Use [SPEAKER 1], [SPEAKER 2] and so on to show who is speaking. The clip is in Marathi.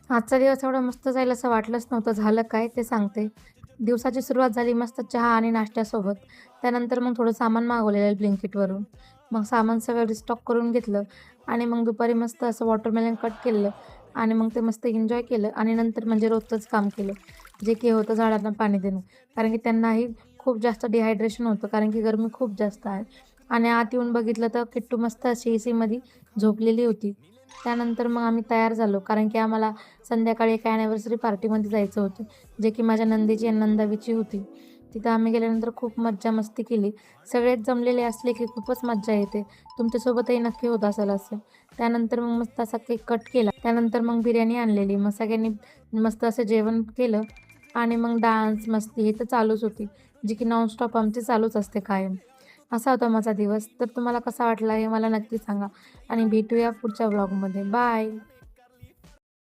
[SPEAKER 1] आजचा दिवस एवढा मस्त जाईल असं वाटलंच नव्हतं. झालं काय ते सांगते. दिवसाची सुरुवात झाली मस्त चहा आणि नाश्त्यासोबत. त्यानंतर मग थोडं सामान मागवलेलं Blinkitवरून. मग सामान सगळं रिस्टॉक करून घेतलं आणि मग दुपारी मस्त असं वॉटरमेलन कट केलं आणि मग ते मस्त एन्जॉय केलं आणि नंतर म्हणजे रोजचंच काम केलं, जे की होतं झाडांना पाणी देणं. कारण की त्यांनाही खूप जास्त डिहायड्रेशन होतं, कारण की गरमी खूप जास्त आहे. आणि आत येऊन बघितलं तर किट्टू मस्त अशी एसीमध्ये झोपलेली होती. त्यानंतर मग आम्ही तयार झालो, कारण की आम्हाला संध्याकाळी एका ॲनिव्हर्सरी पार्टीमध्ये जायचं होतं, जे की माझ्या नंदेची आणि नंदावीची होती. तिथं आम्ही गेल्यानंतर खूप मज्जा मस्ती केली. सगळेच जमलेले असले की खूपच मज्जा येते. तुमच्यासोबतही नक्की होत असेल असं. त्यानंतर मग मस्त असा केक कट केला. त्यानंतर मग बिर्याणी आणलेली. मग सगळ्यांनी मस्त असं जेवण केलं आणि मग डान्स, मस्ती हे तर चालूच होती, जी की नॉनस्टॉप आमची चालूच असते कायम. असा होता माझा दिवस. तर तुम्हाला कसा वाटला हे मला नक्की सांगा आणि भेटूया पुढच्या व्लॉगमध्ये. बाय.